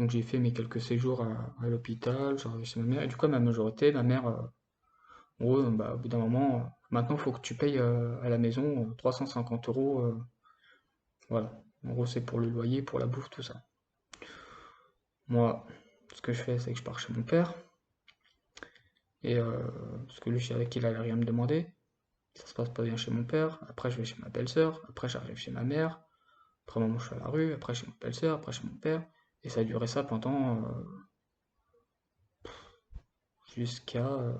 Donc j'ai fait mes quelques séjours à l'hôpital, j'arrivais chez ma mère, et du coup à ma majorité, ma mère, en gros, bah, au bout d'un moment, maintenant il faut que tu payes à la maison 350 euros, voilà. En gros c'est pour le loyer, pour la bouffe, tout ça. Moi, ce que je fais, c'est que je pars chez mon père, et parce que lui je savais qu'il allait rien me demander, ça se passe pas bien chez mon père, après je vais chez ma belle-sœur, après j'arrive chez ma mère, après un moment je suis à la rue, après chez ma belle-sœur, après chez mon père, et ça a duré ça pendant jusqu'à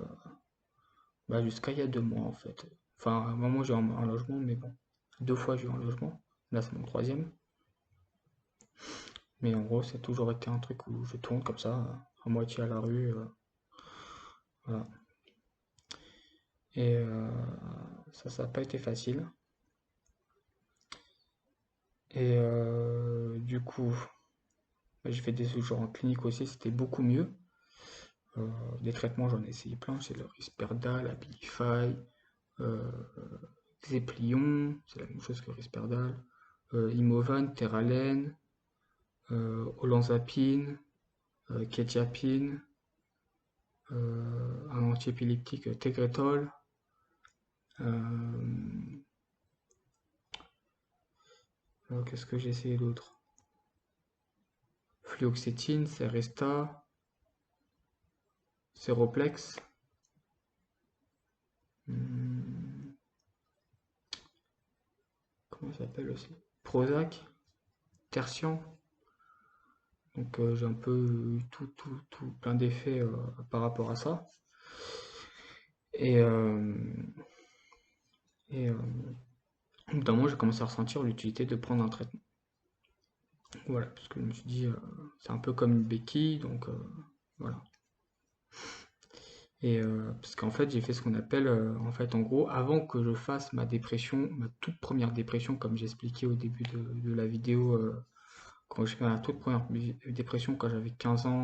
jusqu'à il y a 2 mois en fait. Enfin, à un moment j'ai eu un logement, mais bon, 2 fois j'ai eu un logement. Là c'est mon troisième. Mais en gros, c'est toujours été un truc où je tourne comme ça, à moitié à la rue. Voilà. Et ça n'a pas été facile. Et du coup, j'ai fait des séjours en clinique aussi, c'était beaucoup mieux. Euh, des traitements, j'en ai essayé plein. C'est le Risperdal, Abilify, euh, Xeplion, c'est la même chose que Risperdal. Imovan, Terralen, olanzapine, quetiapine, un antiépileptique Tegretol, qu'est-ce que j'ai essayé d'autre? Fluoxétine, Seresta, Séroplex, hum, comment ça s'appelle aussi? Prozac, Tertian. Donc j'ai un peu eu tout plein d'effets par rapport à ça. Et, et au bout d'un moment, j'ai commencé à ressentir l'utilité de prendre un traitement. Voilà, parce que je me suis dit, c'est un peu comme une béquille, donc voilà. Et parce qu'en fait, j'ai fait ce qu'on appelle, en fait, en gros, avant que je fasse ma dépression, ma toute première dépression, comme j'expliquais au début de la vidéo, quand j'ai fait ma toute première dépression quand j'avais 15 ans,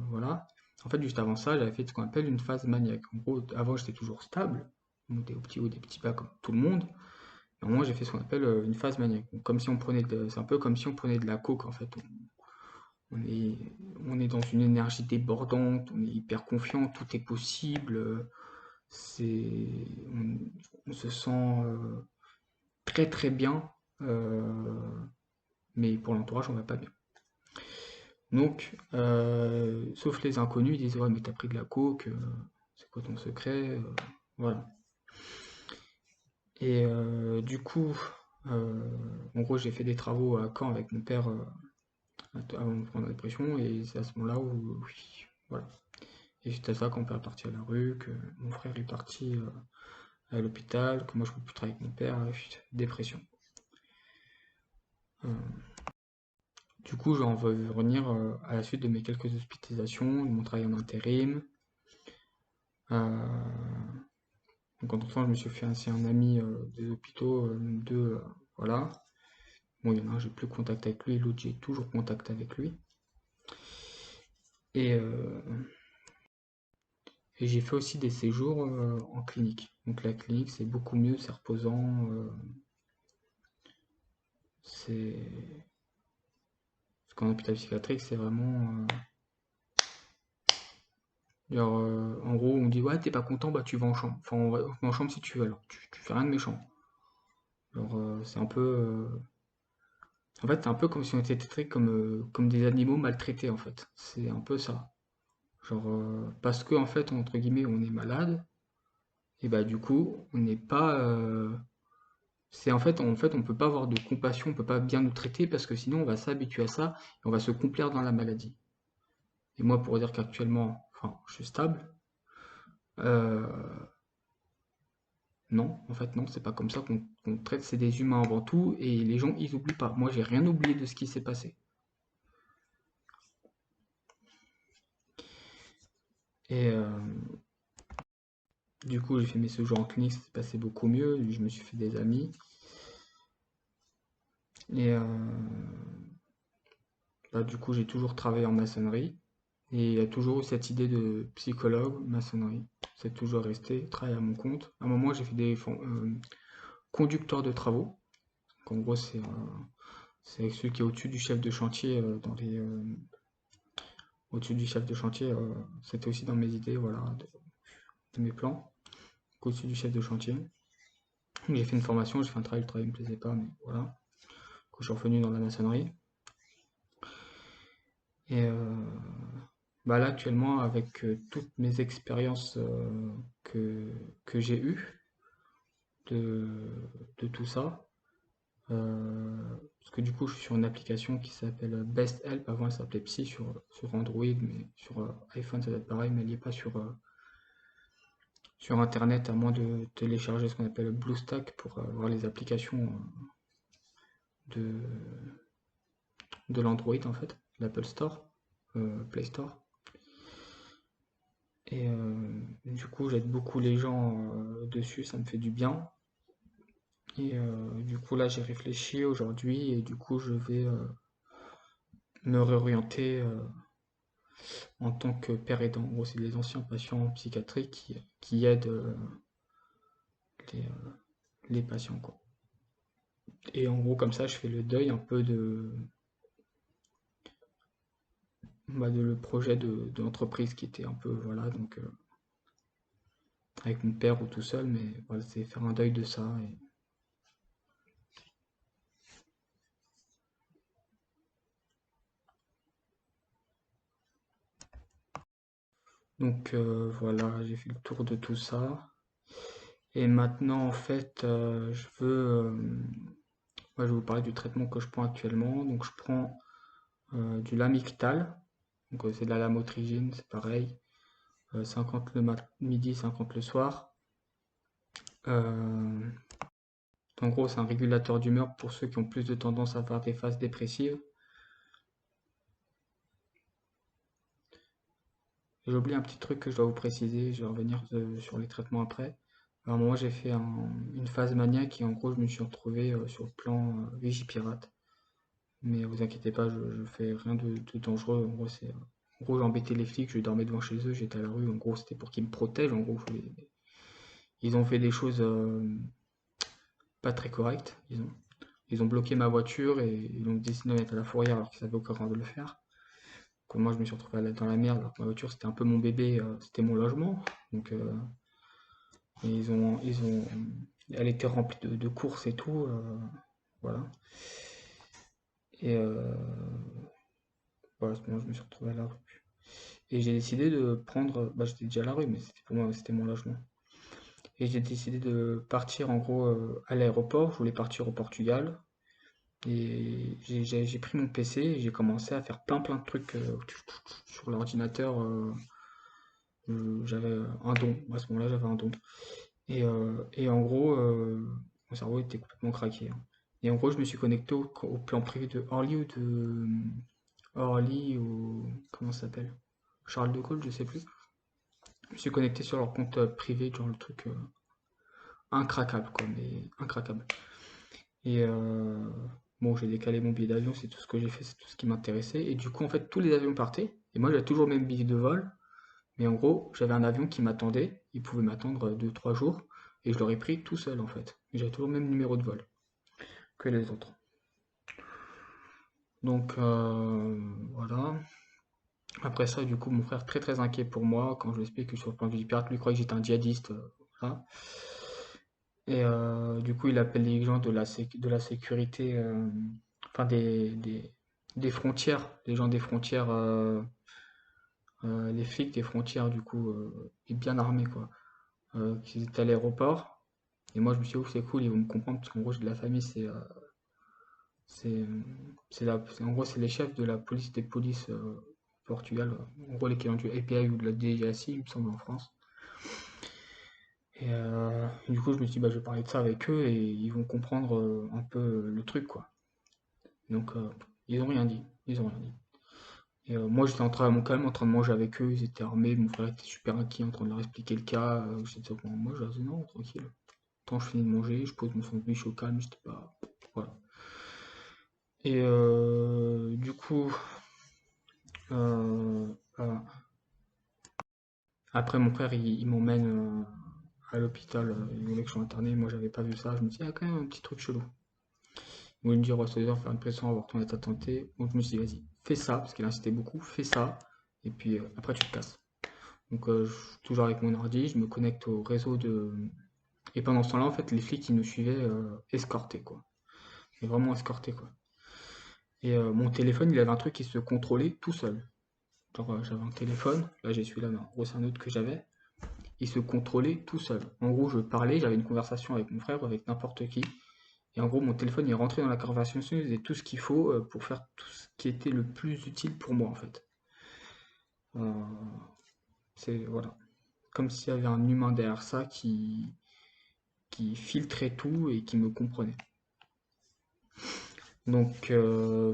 voilà. En fait, juste avant ça, j'avais fait ce qu'on appelle une phase maniaque. En gros, avant, j'étais toujours stable, des hauts des petits bas comme tout le monde. Et moi, j'ai fait ce qu'on appelle une phase maniaque. Donc, comme si on prenait c'est un peu comme si on prenait de la coke, en fait. On est, on est dans une énergie débordante, on est hyper confiant, tout est possible. C'est, on, on se sent très très bien, euh, mais pour l'entourage, on va pas bien. Donc, sauf les inconnus, ils disent ouais, mais t'as pris de la coke, c'est quoi ton secret? Voilà. Et du coup, en gros, j'ai fait des travaux à Caen avec mon père avant de prendre la dépression, et c'est à ce moment-là où, oui, voilà. Et c'était ça quand mon père est parti à la rue, que mon frère est parti à l'hôpital, que moi je peux plus travailler avec mon père, dépression. Euh, du coup, j'en veux revenir à la suite de mes quelques hospitalisations, de mon travail en intérim. Euh, donc entre-temps, je me suis fait ainsi un ami des hôpitaux, deux, voilà. Bon, il y en a un, j'ai plus contact avec lui, l'autre, j'ai toujours contact avec lui. Et, et j'ai fait aussi des séjours en clinique. Donc la clinique, c'est beaucoup mieux, c'est reposant, c'est... Parce qu'en hôpital psychiatrique, c'est vraiment... genre, en gros, on dit, ouais, t'es pas content, bah tu vas en chambre. Enfin, on va en chambre si tu veux, alors tu fais rien de méchant. Genre, c'est un peu... En fait, c'est un peu comme si on était traités comme des animaux maltraités, en fait. C'est un peu ça. Genre, parce que, en fait, entre guillemets, on est malade, et bah du coup, on n'est pas... c'est en fait, on peut pas avoir de compassion, on peut pas bien nous traiter, parce que sinon, on va s'habituer à ça, et on va se complaire dans la maladie. Et moi, pour dire qu'actuellement, enfin, je suis stable, euh, non, en fait, non, c'est pas comme ça qu'on traite, c'est des humains avant tout, et les gens, ils oublient pas. Moi, j'ai rien oublié de ce qui s'est passé. Et du coup, j'ai fait mes séjours en clinique, ça s'est passé beaucoup mieux, je me suis fait des amis. Et bah, du coup, j'ai toujours travaillé en maçonnerie, et il y a toujours eu cette idée de psychologue, maçonnerie. C'est toujours resté, travailler à mon compte. À un moment, j'ai fait des conducteurs de travaux. Donc, en gros, c'est celui qui est au-dessus du chef de chantier dans les, au-dessus du chef de chantier. C'était aussi dans mes idées, voilà, de mes plans, au-dessus du chef de chantier. J'ai fait une formation, j'ai fait un travail, le travail me plaisait pas, mais voilà. Quand je suis revenu dans la maçonnerie. Et bah là, actuellement, avec toutes mes expériences que j'ai eues de, de tout ça, parce que du coup, je suis sur une application qui s'appelle Best Help. Avant, elle s'appelait Psy sur Android, mais sur iPhone, ça doit être pareil, mais elle n'y est pas sur Internet, à moins de télécharger ce qu'on appelle BlueStack pour voir les applications de, de l'Android, en fait, l'Apple Store, Play Store. Et du coup, j'aide beaucoup les gens dessus, ça me fait du bien. Et du coup, là, j'ai réfléchi aujourd'hui et du coup, je vais me réorienter en tant que père aidant. En gros, c'est les anciens patients psychiatriques qui aident les patients, quoi. Et en gros, comme ça, je fais le deuil un peu de le projet de l'entreprise qui était un peu, voilà, donc avec mon père ou tout seul, mais voilà, c'est faire un deuil de ça. Donc voilà, j'ai fait le tour de tout ça. Et maintenant, en fait, moi, je vais vous parler du traitement que je prends actuellement. Donc, je prends du Lamictal. Donc, c'est de la lamotrigine, c'est pareil. 50 midi, 50 le soir. Euh, En gros, c'est un régulateur d'humeur pour ceux qui ont plus de tendance à faire des phases dépressives. J'ai oublié un petit truc que je dois vous préciser. Je vais revenir sur les traitements après. À un moment, j'ai fait une phase maniaque et en gros, je me suis retrouvé sur le plan Vigipirate. Mais vous inquiétez pas, je fais rien de dangereux. En gros, j'ai embêté les flics, je dormais devant chez eux, j'étais à la rue. En gros, c'était pour qu'ils me protègent. En gros, ils ont fait des choses pas très correctes. Ils ont bloqué ma voiture et ils ont décidé de mettre à la fourrière alors qu'ils savaient aucun droit de le faire. Comme moi, je me suis retrouvé dans la merde alors que ma voiture c'était un peu mon bébé, c'était mon logement. Donc, et elle était remplie de courses et tout. Voilà. Et voilà, à ce moment, je me suis retrouvé à la rue. Et j'ai décidé de prendre, bah j'étais déjà à la rue, mais c'était pour moi, c'était mon logement. Et j'ai décidé de partir en gros à l'aéroport. Je voulais partir au Portugal. Et j'ai pris mon PC et j'ai commencé à faire plein de trucs sur l'ordinateur. J'avais un don. À ce moment-là, j'avais un don. Et en gros, mon cerveau était complètement craqué, hein. Et en gros, je me suis connecté au plan privé de Orly ou de Orly ou comment ça s'appelle? Charles de Gaulle, je sais plus. Je me suis connecté sur leur compte privé, genre le truc incraquable, quoi, mais incraquable. Et bon, j'ai décalé mon billet d'avion, c'est tout ce que j'ai fait, c'est tout ce qui m'intéressait. Et du coup, en fait, tous les avions partaient. Et moi, j'avais toujours le même billet de vol. Mais en gros, j'avais un avion qui m'attendait. Il pouvait m'attendre 2 3 jours. Et je l'aurais pris tout seul, en fait. J'avais toujours le même numéro de vol que les autres. Donc, voilà. Après ça, du coup, mon frère très inquiet pour moi. Quand je lui explique que je suis sur le plan du pirate, lui croyait que j'étais un djihadiste. Voilà. Et du coup, il appelle les gens de la sécurité, enfin des frontières, les gens des frontières, les flics des frontières, du coup, et bien armés, quoi, qui étaient à l'aéroport. Et moi, je me suis dit, ouf, c'est cool, ils vont me comprendre, parce qu'en gros, j'ai de la famille, c'est, en gros, c'est les chefs de la police des polices au Portugal, en gros, l'équivalent du API ou de la DGAC, il me semble, en France. Et du coup, je me suis dit, bah, je vais parler de ça avec eux et ils vont comprendre un peu le truc, quoi. Donc, ils ont rien dit. Ils ont rien dit. Et moi, j'étais en train, mon calme, en train de manger avec eux. Ils étaient armés. Mon frère était super inquiet, en train de leur expliquer le cas. J'étais, bon, moi, je leur disais, non, tranquille. Quand je finis de manger, je pose mon sandwich au calme. J'étais pas. Voilà. Et du coup, voilà. Après, mon frère, il m'emmène à l'hôpital. Il voulait que je sois interné. Moi, j'avais pas vu ça. Je me dis, il y a quand même un petit truc chelou. Ils voulaient me dire, ouais, ça veut dire faire une pression, avoir ton état de santé. Donc, je me suis dit, vas-y, fais ça, parce qu'il insistait beaucoup, fais ça. et puis après tu te casses. Donc toujours avec mon ordi, je me connecte au réseau de... Et pendant ce temps-là, en fait, les flics qui nous suivaient escortés, quoi. Et vraiment escortés, quoi. Et mon téléphone, il avait un truc qui se contrôlait tout seul. Genre j'avais un téléphone, là j'ai celui-là, mais en gros c'est un autre que j'avais. Il se contrôlait tout seul. En gros, je parlais, j'avais une conversation avec mon frère ou avec n'importe qui. Et en gros, mon téléphone il est rentré dans la conversation, il faisait tout ce qu'il faut pour faire tout ce qui était le plus utile pour moi, en fait. Euh, c'est, voilà. Comme s'il y avait un humain derrière ça qui filtrait tout et qui me comprenait. Donc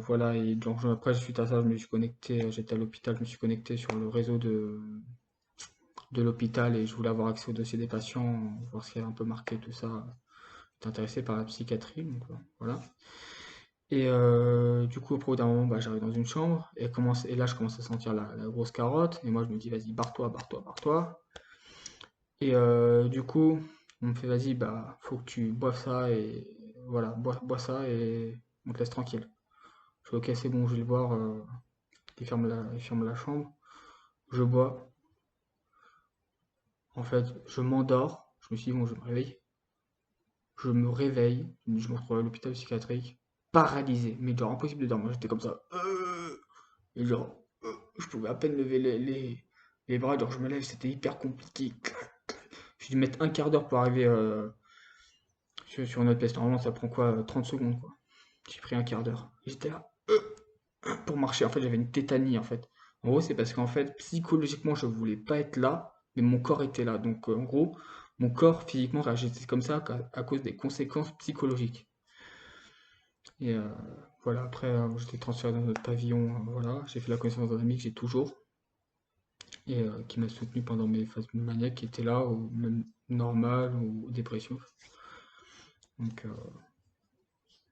voilà, et donc après suite à ça, je me suis connecté, j'étais à l'hôpital, je me suis connecté sur le réseau de l'hôpital et je voulais avoir accès au dossier des patients, voir ce qui avait un peu marqué, tout ça. J'étais intéressé par la psychiatrie, donc voilà. Et du coup, au bout d'un moment, bah, j'arrive dans une chambre et là, je commence à sentir la grosse carotte. Et moi, je me dis, vas-y, barre-toi, barre-toi, barre-toi. Et du coup, on me fait, vas-y, bah, faut que tu boives ça et voilà, bois ça et on te laisse tranquille. Je fais, ok, c'est bon, je vais le boire. Il ferme la chambre. Je bois. En fait, je m'endors. Je me suis dit, bon, je me réveille. Je me réveille. Je me retrouve à l'hôpital psychiatrique. Paralysé. Mais genre impossible de dormir. J'étais comme ça. Et genre, je pouvais à peine lever les bras. Genre, je me lève. C'était hyper compliqué. J'ai dû mettre un quart d'heure pour arriver sur une autre pièce. Normalement, ça prend quoi? 30 secondes, quoi. J'ai pris un quart d'heure. J'étais là pour marcher. En fait, j'avais une tétanie, en fait. En gros, c'est parce qu'en fait, psychologiquement, je voulais pas être là, mais mon corps était là. Donc, en gros, mon corps physiquement réagissait comme ça à cause des conséquences psychologiques. Et voilà, après, j'étais transféré dans notre pavillon. Voilà, j'ai fait la connaissance d'un ami que j'ai toujours et qui m'a soutenu pendant mes phases maniaques, qui était là, ou même normal ou dépression. Donc,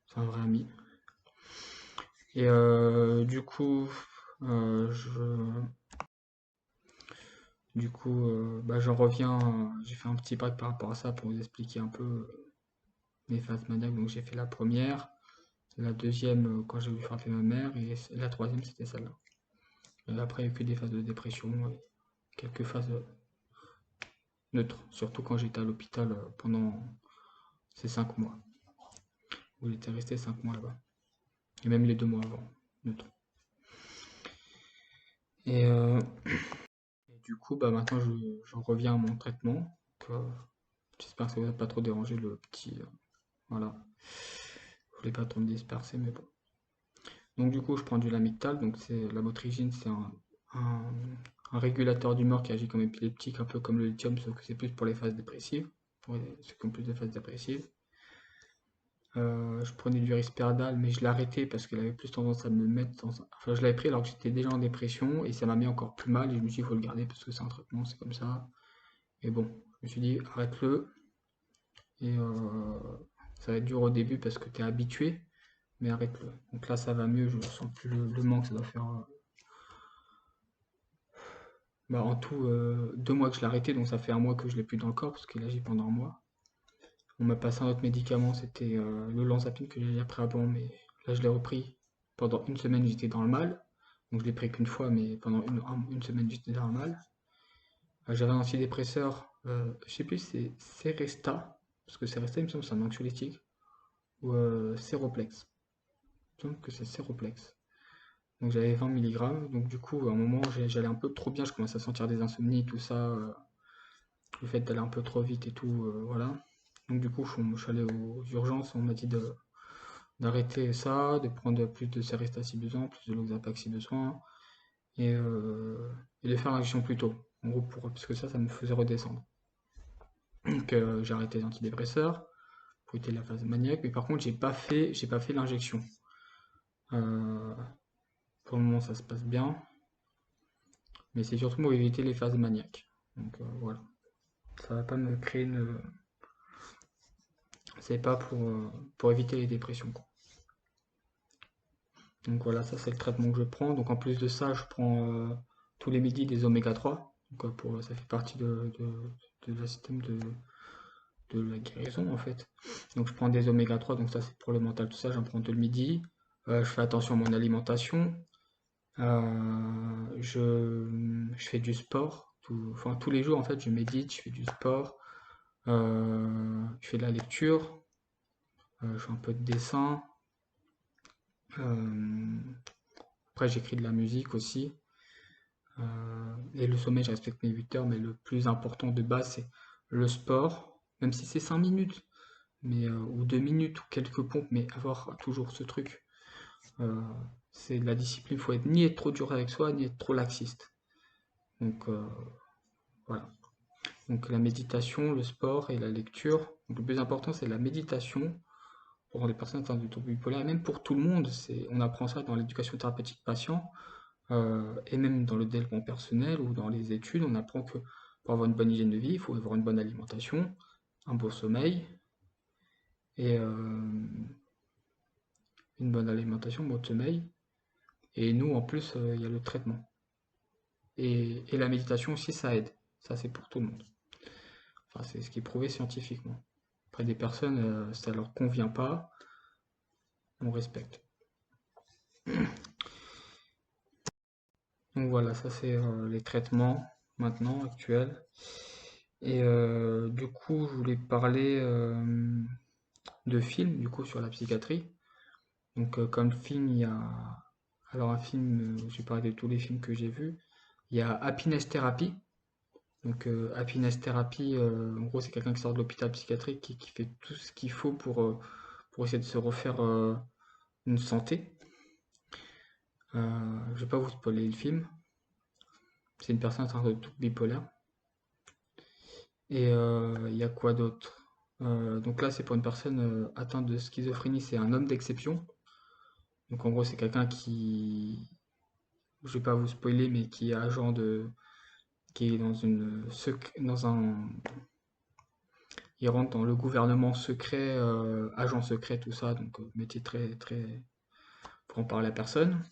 c'est un vrai ami. Et du coup, euh, je, bah, j'en reviens, j'ai fait un petit break par rapport à ça pour vous expliquer un peu mes phases maniaques. Donc j'ai fait la première, la deuxième quand j'ai voulu frapper ma mère, et la troisième c'était celle-là. Et après il n'y a eu que des phases de dépression, et quelques phases neutres, surtout quand j'étais à l'hôpital pendant ces 5 mois, où j'étais resté 5 mois là-bas, et même les 2 mois avant, neutre. Et, du coup, bah, maintenant je reviens à mon traitement. Donc, j'espère que ça ne va pas trop déranger le petit. Voilà. Je voulais pas trop me disperser, mais bon. Donc du coup, je prends du lamictal. Donc c'est la motrigine, c'est un- un régulateur d'humeur qui agit comme épileptique, un peu comme le lithium, sauf que c'est plus pour les phases dépressives, pour ceux qui ont plus de phases dépressives. Je prenais du risperdal, mais je l'ai arrêté parce qu'elle avait plus tendance à me mettre dans... Enfin, je l'avais pris alors que j'étais déjà en dépression et ça m'a mis encore plus mal et je me suis dit, il faut le garder parce que c'est un traitement, c'est comme ça. Et bon, je me suis dit, arrête-le. Et ça va être dur au début parce que tu es habitué, mais arrête-le. Donc là, ça va mieux, je ne sens plus le manque, ça doit faire bah, en tout 2 mois que je l'ai arrêté, donc ça fait un mois que je l'ai plus dans le corps parce qu'il agit pendant un mois. On m'a passé un autre médicament, c'était le Lanzapine que j'avais pris avant, mais là je l'ai repris. Pendant une semaine, j'étais dans le mal. Donc je l'ai pris qu'une fois, mais pendant une semaine, j'étais dans le mal. J'avais un antidépresseur, je sais plus si c'est Seresta, parce que Seresta, il me semble que c'est un anxiolytique, ou Séroplex. Il me semble que c'est Séroplex. Donc j'avais 20 mg, donc du coup, à un moment, j'allais un peu trop bien, je commençais à sentir des insomnies, tout ça, le fait d'aller un peu trop vite et tout, voilà. Donc du coup, je suis allé aux urgences, on m'a dit d'arrêter ça, de prendre plus de Seresta si besoin, plus de Loxapax si besoin, et de faire l'injection plus tôt, en gros, parce que ça me faisait redescendre. Donc j'ai arrêté les antidépresseurs pour éviter la phase maniaque, mais par contre, j'ai pas fait l'injection. Euh, pour le moment, ça se passe bien, mais c'est surtout pour éviter les phases maniaques. Donc voilà, ça va pas me créer une... C'est pas pour éviter les dépressions, quoi. Donc voilà, ça c'est le traitement que je prends. Donc en plus de ça, je prends tous les midis des oméga 3. Donc, ça fait partie de la système de la guérison en fait. Donc je prends des oméga 3, donc ça c'est pour le mental, tout ça, j'en prends 2 le midi. Je fais attention à mon alimentation. je fais du sport. Enfin, tous les jours, en fait, je médite, je fais du sport, je fais de la lecture, je fais un peu de dessin. euh, Après, j'écris de la musique aussi. Et le sommeil, je respecte mes 8 heures, mais le plus important de base, c'est le sport, même si c'est 5 minutes, ou 2 minutes, ou quelques pompes, mais avoir toujours ce truc. Euh, c'est de la discipline, il faut être ni être trop dur avec soi, ni être trop laxiste. Donc voilà. Donc la méditation, le sport et la lecture. Donc, le plus important, c'est la méditation pour les personnes atteintes de troubles bipolaires, et même pour tout le monde. On apprend ça dans l'éducation thérapeutique patient, et même dans le développement personnel ou dans les études. On apprend que pour avoir une bonne hygiène de vie, il faut avoir une bonne alimentation, un bon sommeil, et une bonne alimentation, un bon sommeil. Et nous, en plus, il y a le traitement. Et la méditation aussi, ça aide. Ça, c'est pour tout le monde. Enfin, c'est ce qui est prouvé scientifiquement. Après, des personnes, ça leur convient pas, on respecte. Donc voilà, ça c'est les traitements maintenant actuels. Et du coup, je voulais parler de films du coup sur la psychiatrie. Donc comme film, il y a alors un film, je vais parler de tous les films que j'ai vus. Il y a Happiness Therapy. Donc Happiness Therapy, en gros, c'est quelqu'un qui sort de l'hôpital psychiatrique et qui fait tout ce qu'il faut pour essayer de se refaire une santé. Je vais pas vous spoiler le film. C'est une personne atteinte de trouble bipolaire. Et il y a quoi d'autre? Donc là, c'est pour une personne atteinte de schizophrénie, c'est un homme d'exception. Donc en gros, c'est quelqu'un qui, je vais pas vous spoiler, mais qui est agent qui est dans un, il rentre dans le gouvernement secret, agent secret, tout ça, donc métier très très pour en parler à personne.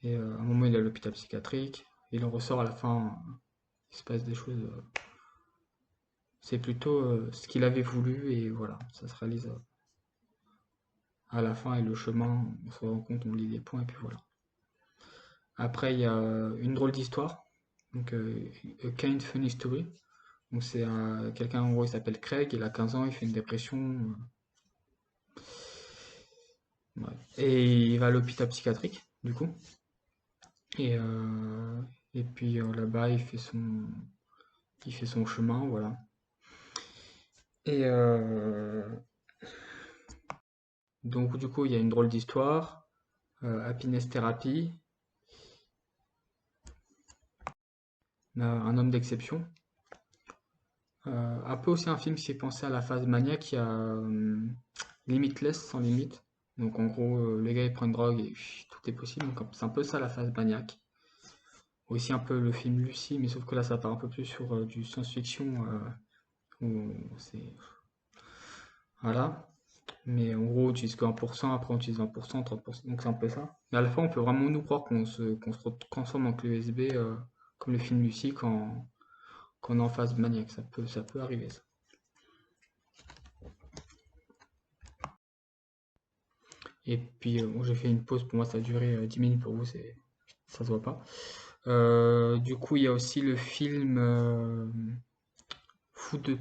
Et à un moment, il est à l'hôpital psychiatrique, il en ressort à la fin, il se passe des choses. C'est plutôt ce qu'il avait voulu et voilà, ça se réalise à la fin et le chemin, on se rend compte, on lit des points et puis voilà. Après, il y a une drôle d'histoire, donc A Kind Funny Story. Donc c'est quelqu'un en gros, il s'appelle Craig, il a 15 ans, il fait une dépression, ouais. Et il va à l'hôpital psychiatrique du coup. Et, euh, et puis là-bas, il fait son chemin, voilà. Et donc du coup, il y a une drôle d'histoire, Happiness Therapy, un homme d'exception. Un peu aussi un film qui fait penser à la phase maniaque, il y a Limitless sans limite. Donc en gros, le gars il prend une drogue et tout est possible. Donc c'est un peu ça la phase maniaque. Aussi un peu le film Lucie, mais sauf que là ça part un peu plus sur du science-fiction. Où c'est... Voilà. Mais en gros, on utilise que 1%, après on utilise 20%, 30%, donc c'est un peu ça. Mais à la fin, on peut vraiment nous croire qu'on se transforme en clé USB, comme le film Lucie, quand on est en phase maniaque. Ça peut arriver, ça. Et puis, bon, j'ai fait une pause, pour moi ça a duré 10 minutes, pour vous, ça se voit pas. Du coup, il y a aussi le film Fou de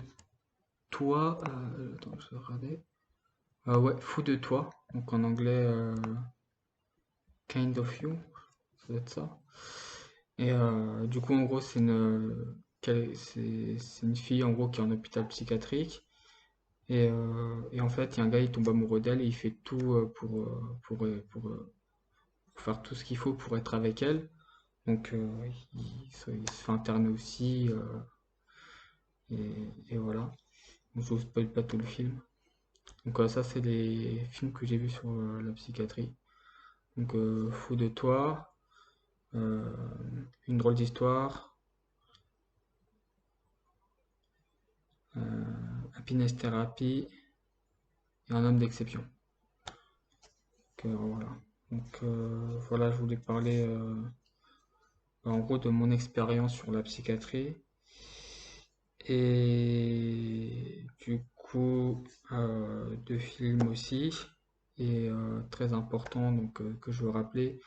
toi. Attends, je vais regarder. Ouais, Fou de toi. Donc en anglais, Kind of You, ça doit être ça. Et du coup, en gros, c'est une fille en gros qui est en hôpital psychiatrique. Et en fait, il y a un gars, il tombe amoureux d'elle et il fait tout pour faire tout ce qu'il faut pour être avec elle. Donc, il se fait interner aussi. Et voilà. Donc, je vous spoil pas tout le film. Donc, ça, c'est les films que j'ai vus sur la psychiatrie. Donc, Fou de toi, euh, Une drôle d'histoire, Happiness Therapy et Un homme d'exception. Voilà. Donc, voilà, je voulais parler en gros de mon expérience sur la psychiatrie. Et du coup, deux films aussi. Et très important donc, que je veux rappeler,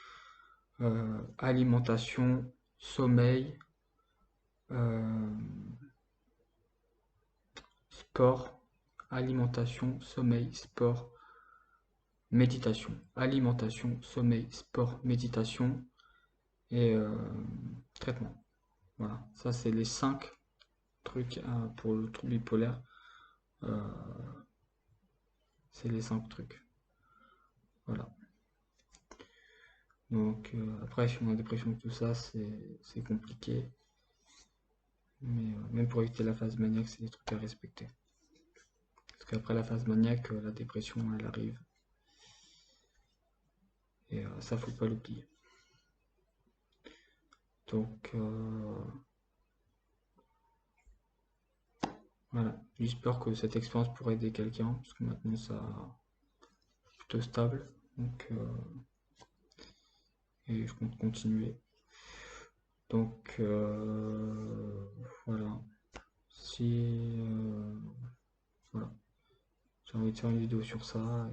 alimentation, sommeil, euh, sport, alimentation, sommeil, sport, méditation. Alimentation, sommeil, sport, méditation et traitement. Voilà, ça c'est les 5 trucs pour le trouble bipolaire. Euh, c'est les 5 trucs. Voilà. Donc après, si on a dépression, tout ça, c'est compliqué. Mais même pour éviter la phase maniaque, c'est des trucs à respecter. Parce qu'après la phase maniaque, la dépression, elle arrive. Et ça, faut pas l'oublier. Donc voilà, j'espère que cette expérience pourrait aider quelqu'un, parce que maintenant ça plutôt stable. Donc et je compte continuer. Donc voilà. Si voilà. J'ai envie de faire une vidéo sur ça.